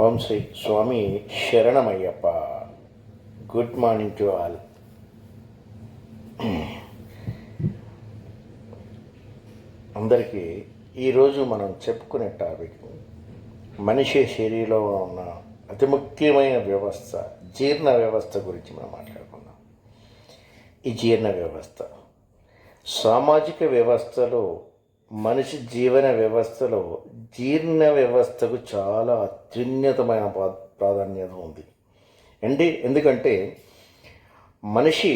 ఓం శ్రీ స్వామి శరణమయ్యప్ప. Good morning to all. అందరికీ ఈరోజు మనం చెప్పుకునే టాపిక్ మనిషి శరీరంలో ఉన్న అతి ముఖ్యమైన వ్యవస్థ జీర్ణ వ్యవస్థ గురించి మనం మాట్లాడుకుందాం. ఈ జీర్ణ వ్యవస్థ సామాజిక వ్యవస్థలో మనిషి జీవన వ్యవస్థలో జీర్ణ వ్యవస్థకు చాలా అత్యున్నతమైన ప్రాధాన్యత ఉంది ఎందుకంటే మనిషి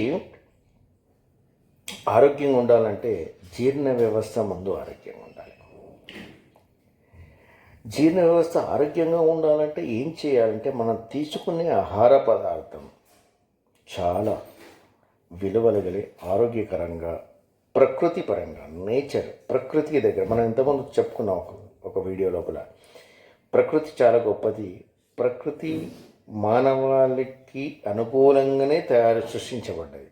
ఆరోగ్యంగా ఉండాలంటే జీర్ణ వ్యవస్థ ముందు ఆరోగ్యంగా ఉండాలి. జీర్ణ వ్యవస్థ ఆరోగ్యంగా ఉండాలంటే ఏం చేయాలంటే మనం తీసుకునే ఆహార పదార్థం చాలా విలువలు కలిగి ఆరోగ్యకరంగా ప్రకృతి పరంగా ప్రకృతికి దగ్గర మనం ఇంతకుముందు చెప్పుకున్నాం ఒక వీడియో లోపల. ప్రకృతి చాలా గొప్పది. ప్రకృతి మానవాళికి అనుకూలంగానే సృష్టించబడ్డది.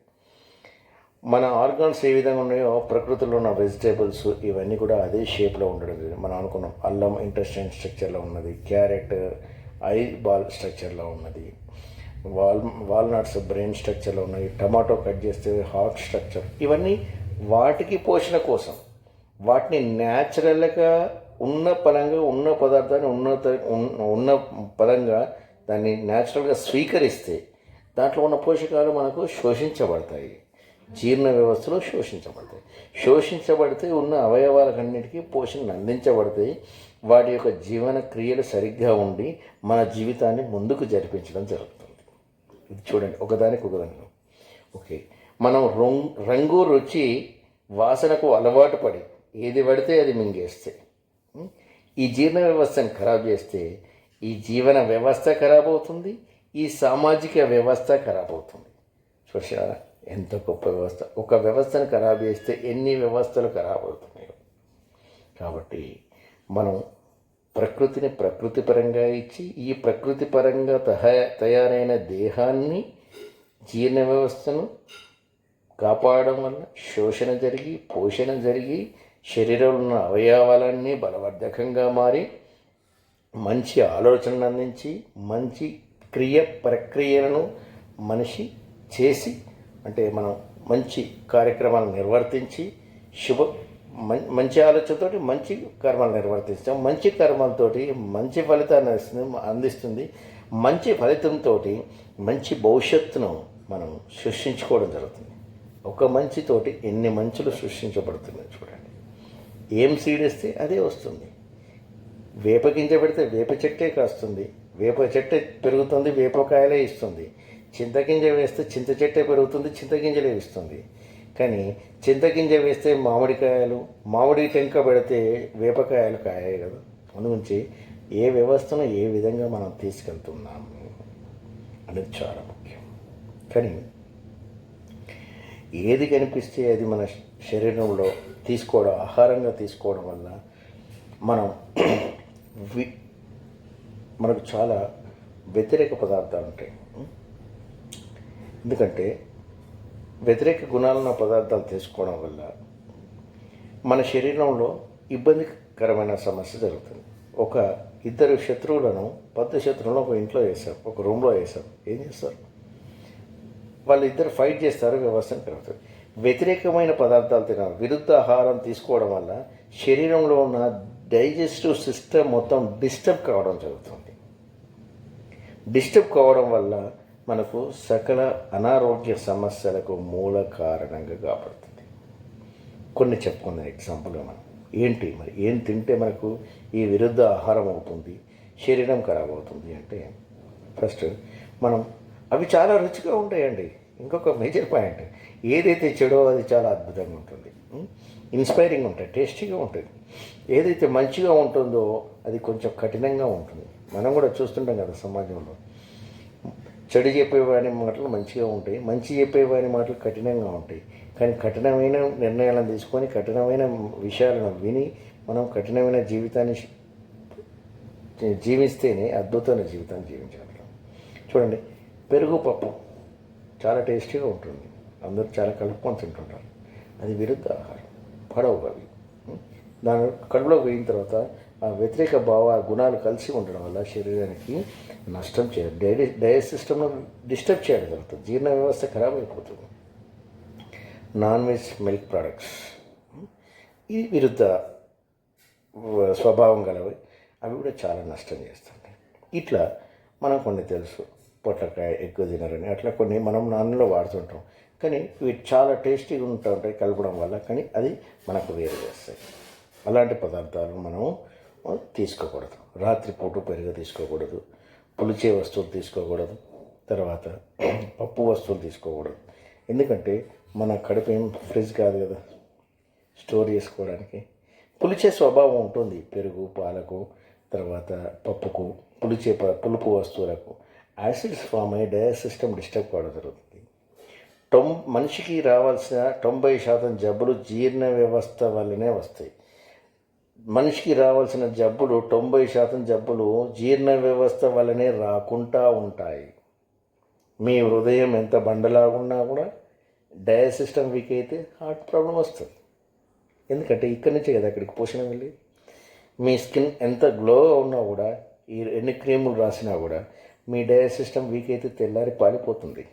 మన ఆర్గాన్స్ ఏ విధంగా ఉన్నాయో ప్రకృతిలో ఉన్న వెజిటేబుల్స్ ఇవన్నీ కూడా అదే షేప్లో ఉండడం. మనం అనుకున్నాం అల్లం ఇంటెస్టైన్ స్ట్రక్చర్లో ఉన్నది, క్యారెట్ ఐ బాల్ స్ట్రక్చర్లో ఉన్నది, వాల్నట్స్ బ్రెయిన్ స్ట్రక్చర్లో ఉన్నాయి, టమాటో కట్ చేస్తే హార్ట్ స్ట్రక్చర్. ఇవన్నీ వాటికి పోషణ కోసం వాటిని న్యాచురల్గా ఉన్న పరంగా ఉన్న పదార్థాన్ని ఉన్న పరంగా దాన్ని న్యాచురల్గా స్వీకరిస్తే దాంట్లో ఉన్న పోషకాలు మనకు శోషించబడతాయి. జీర్ణ వ్యవస్థలో శోషించబడితే ఉన్న అవయవాలన్నిటికీ పోషణ అందించబడతాయి. వాటి యొక్క జీవన క్రియలు సరిగ్గా ఉండి మన జీవితాన్ని ముందుకు జరిపించడం జరుగుతుంది. ఇది చూడండి, ఒకదానికి ఓకే. మనం రంగు రుచి వాసనకు అలవాటు పడి ఏది పడితే అది మింగేస్తే ఈ జీర్ణ వ్యవస్థను ఖరాబ్ చేస్తే ఈ జీవన వ్యవస్థ ఖరాబ్ అవుతుంది, ఈ సామాజిక వ్యవస్థ ఖరాబ్ అవుతుంది. చూసారా ఎంత గొప్ప వ్యవస్థ. ఒక వ్యవస్థను ఖరాబ్ చేస్తే ఎన్ని వ్యవస్థలు ఖరాబ్ అవుతున్నాయో. కాబట్టి మనం ప్రకృతిని ప్రకృతి పరంగా ఇచ్చి ఈ ప్రకృతి పరంగా తయారైన దేహాన్ని జీర్ణ వ్యవస్థను కాపాడడం వల్ల శోషణ జరిగి పోషణ జరిగి శరీరంలో ఉన్న అవయవాలన్నీ బలవర్ధకంగా మారి మంచి ఆలోచనలు అందించి మంచి ప్రక్రియలను మనిషి చేసి అంటే మనం మంచి కార్యక్రమాలను నిర్వర్తించి మంచి ఆలోచనతోటి మంచి కర్మలు నిర్వర్తిస్తాం. మంచి కర్మలతోటి మంచి ఫలితాన్ని అందిస్తుంది. మంచి ఫలితంతో మంచి భవిష్యత్తును మనం సృష్టించుకోవడం జరుగుతుంది. ఒక మంచితోటి ఎన్ని మంచులు సృష్టించబడుతున్నాయి చూడండి. ఏం సీడ్ ఇస్తే అదే వస్తుంది. వేప గింజ పెడితే వేప చెట్టే కాస్తుంది, వేప చెట్టే పెరుగుతుంది, వేపకాయలే ఇస్తుంది. చింతగింజ వేస్తే చింత చెట్టే పెరుగుతుంది, చింతగింజలే ఇస్తుంది. కానీ చింతగింజ వేస్తే మామిడికాయలు, మామిడి టెంక పెడితే వేపకాయలు కాయాయి కదా. అందుగురించి ఏ వ్యవస్థను ఏ విధంగా మనం తీసుకెళ్తున్నాము అనేది చాలా ముఖ్యం. కానీ ఏది కనిపిస్తే అది మన శరీరంలో ఆహారంగా తీసుకోవడం వల్ల మనకు చాలా వ్యతిరేక పదార్థాలు ఉంటాయి. ఎందుకంటే వ్యతిరేక గుణాలున్న పదార్థాలు తీసుకోవడం వల్ల మన శరీరంలో ఇబ్బందికరమైన సమస్య జరుగుతుంది. ఒక ఇద్దరు శత్రువులను శత్రువులను ఒక ఇంట్లో వేశారు, ఒక రూమ్లో వేశారు. ఏం చేస్తారు? వాళ్ళిద్దరు ఫైట్ చేస్తారు, వ్యవస్థను పెరుగుతుంది. వ్యతిరేకమైన పదార్థాలు తినాలి, విరుద్ధ ఆహారం తీసుకోవడం వల్ల శరీరంలో ఉన్న డైజెస్టివ్ సిస్టమ్ మొత్తం డిస్టర్బ్ కావడం జరుగుతుంది. డిస్టర్బ్ కావడం వల్ల మనకు సకల అనారోగ్య సమస్యలకు మూల కారణంగా కాబడుతుంది. కొన్ని చెప్పుకుందాం ఎగ్జాంపుల్గా. మనం ఏం తింటే మనకు ఈ విరుద్ధ ఆహారం అవుతుంది, శరీరం ఖరాబ్ అవుతుంది అంటే ఫస్ట్ మనం అవి చాలా రుచిగా ఉంటాయండి. ఇంకొక మేజర్ పాయింట్, ఏదైతే చెడో అది చాలా అద్భుతంగా ఉంటుంది, ఇన్స్పైరింగ్ ఉంటుంది, టేస్టీగా ఉంటుంది. ఏదైతే మంచిగా ఉంటుందో అది కొంచెం కఠినంగా ఉంటుంది. మనం కూడా చూస్తుంటాం కదా సమాజంలో. చెడు చెప్పేవాని మాటలు మంచిగా ఉంటాయి, మంచి చెప్పేవాని మాటలు కఠినంగా ఉంటాయి. కానీ కఠినమైన నిర్ణయాలను తీసుకొని కఠినమైన విషయాలను విని మనం కఠినమైన జీవితాన్ని జీవిస్తేనే అద్భుతమైన జీవితాన్ని జీవించగలం. చూడండి, పెరుగు పప్పు చాలా టేస్టీగా ఉంటుంది, అందరూ చాలా కలుపుకొని తింటుంటారు. అది విరుద్ధ ఆహారం, పడవు అవి. దాని కడుపులోకి పోయిన తర్వాత ఆ వ్యతిరేక గుణాలు కలిసి ఉండడం వల్ల శరీరానికి నష్టం చేయడం, డైజెస్ట్ సిస్టమ్ను డిస్టర్బ్ చేయడం జరుగుతుంది, జీర్ణ వ్యవస్థ ఖరాబ్ అయిపోతుంది. నాన్ వెజ్ మిల్క్ ప్రోడక్ట్స్ ఈ విరుద్ధ స్వభావం గలవి, అవి కూడా చాలా నష్టం చేస్తుంటాయి. ఇట్లా మనం కొన్ని తెలుసు, పొట్లకాయ ఎక్కువ తినరని, అట్లా కొన్ని మనం నాన్నలో వాడుతుంటాం. కానీ ఇవి చాలా టేస్టీగా ఉంటాయి కలపడం వల్ల, కానీ అది మనకు వేరు చేస్తాయి. అలాంటి పదార్థాలను మనం తీసుకోకూడదు. రాత్రిపూట పెరుగు తీసుకోకూడదు, పులిచే వస్తువులు తీసుకోకూడదు, తర్వాత పప్పు వస్తువులు తీసుకోకూడదు. ఎందుకంటే మన కడుపు ఏం ఫ్రిడ్జ్ కాదు కదా స్టోర్ చేసుకోవడానికి. పులిచే స్వభావం ఉంటుంది పెరుగు, పాలకు, తర్వాత పప్పుకు, పులుపు వస్తువులకు యాసిడ్స్ ఫామ్ అయ్యి డైజెస్ట్ సిస్టమ్ డిస్టర్బ్ కావడం జరుగుతుంది. మనిషికి రావాల్సిన 90% జబ్బులు జీర్ణ వ్యవస్థ వల్లనే వస్తాయి. మనిషికి రావాల్సిన జబ్బులు 90% జబ్బులు జీర్ణ వ్యవస్థ వల్లనే రాకుండా ఉంటాయి. మీ హృదయం ఎంత బండలాగున్నా కూడా డైజెస్ట్ సిస్టమ్ వీక్ అయితే హార్ట్ ప్రాబ్లం వస్తుంది. ఎందుకంటే ఇక్కడి నుంచే కదా అక్కడికి పోషణ వెళ్ళి. మీ స్కిన్ ఎంత గ్లోగా ఉన్నా కూడా, ఎన్ని క్రీములు రాసినా కూడా మీ డైజెస్ట్ సిస్టమ్ వీక్ అయితే తెల్లారి పాలిపోతుంది.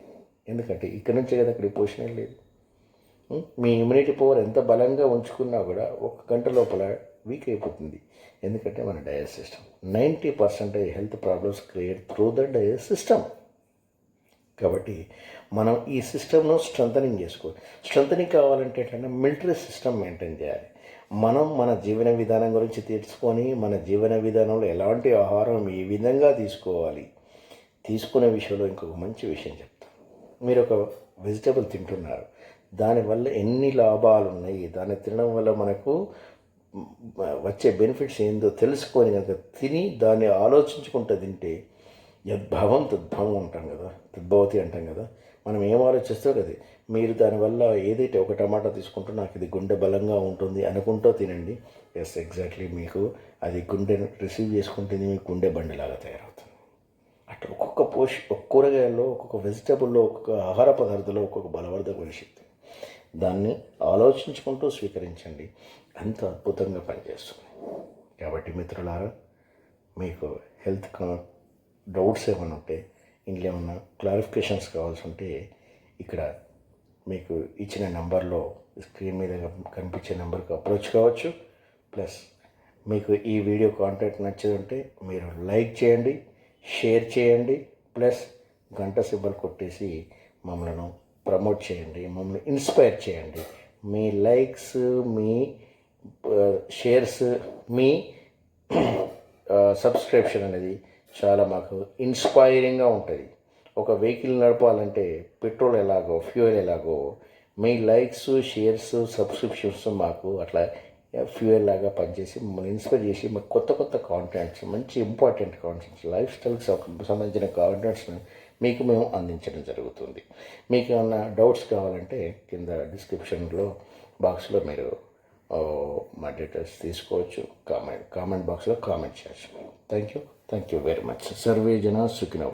ఎందుకంటే ఇక్కడి నుంచే కదా అక్కడికి పోషణ లేదు. మీ ఇమ్యూనిటీ పవర్ ఎంత బలంగా ఉంచుకున్నా కూడా 1 గంట లోపల వీక్ అయిపోతుంది. ఎందుకంటే మన digest system 90% health problems create through the digest system. కాబట్టి మనం ఈ సిస్టమ్ను స్ట్రెంథనింగ్ కావాలంటే ఎట్లన్నా మిలిటరీ సిస్టమ్ మెయింటైన్ చేయాలి. మనం మన జీవన విధానం గురించి తెలుసుకొని, మన జీవన విధానంలో ఎలాంటి ఆహారం ఏ విధంగా తీసుకోవాలి, తీసుకునే విషయంలో ఇంకొక మంచి విషయం చెప్తాను. మీరు ఒక వెజిటబుల్ తింటున్నారు, దానివల్ల ఎన్ని లాభాలు ఉన్నాయి, దాన్ని తినడం వల్ల మనకు వచ్చే బెనిఫిట్స్ ఏందో తెలుసుకొని కనుక తిని దాన్ని ఆలోచించుకుంటూ తింటే యద్భావం తద్భావం అంటాం కదా, తద్భవతి అంటాం కదా. మనం ఏం ఆలోచిస్తాం కదా, మీరు దానివల్ల ఏదైతే ఒక టమాటా తీసుకుంటూ నాకు ఇది గుండె బలంగా ఉంటుంది అనుకుంటూ తినండి. ఎస్, ఎగ్జాక్ట్లీ మీకు అది గుండెను రిసీవ్ చేసుకుంటుంది, మీకు గుండె బండిలాగా తయారవుతుంది. అట్లా ఒక్కొక్క కూరగాయల్లో, ఒక్కొక్క వెజిటబుల్లో, ఒక్కొక్క ఆహార పదార్థంలో ఒక్కొక్క బలవర్ధకమైన శక్తి. దాన్ని ఆలోచించుకుంటూ స్వీకరించండి, అంత అద్భుతంగా పనిచేస్తుంది. కాబట్టి మిత్రులారా, మీకు హెల్త్ డౌట్స్ ఏమైనా ఉంటే, ఇంట్లో ఏమన్నా క్లారిఫికేషన్స్ కావాల్సి ఉంటే ఇక్కడ మీకు ఇచ్చిన నెంబర్లో, స్క్రీన్ మీద కనిపించే నెంబర్కి అప్రోచ్ కావచ్చు. ప్లస్ మీకు ఈ వీడియో కాంటెంట్ నచ్చిందంటే మీరు లైక్ చేయండి, షేర్ చేయండి, ప్లస్ గంట సింబల్ కొట్టేసి మమ్మల్ని ప్రమోట్ చేయండి, మమ్మల్ని ఇన్స్పైర్ చేయండి. మీ లైక్స్, మీ షేర్స్, మీ సబ్స్క్రిప్షన్ అనేది చాలా మాకు ఇన్స్పైరింగ్గా ఉంటుంది. ఒక వెహికల్ నడపాలంటే పెట్రోల్ ఎలాగో, ఫ్యూయల్ ఎలాగో, మీ లైక్స్, షేర్స్, సబ్స్క్రిప్షన్స్ మాకు అట్లా ఫ్యూయల్ లాగా పనిచేసి మమ్మల్ని ఇన్స్పైర్ చేసి మాకు కొత్త కాంటెంట్స్, మంచి ఇంపార్టెంట్ కాంటెంట్స్, లైఫ్ స్టైల్కి సంబంధించిన కాంటెంట్స్ని మీకు మేము అందించడం జరుగుతుంది. మీకు ఏమన్నా డౌట్స్ కావాలంటే కింద డిస్క్రిప్షన్లో బాక్స్లో మీరు మా డీటెయిల్స్ తీసుకోవచ్చు, కామెంట్ బాక్స్లో కామెంట్ చేయొచ్చు. Thank you very much. Survey జనా సుఖినో.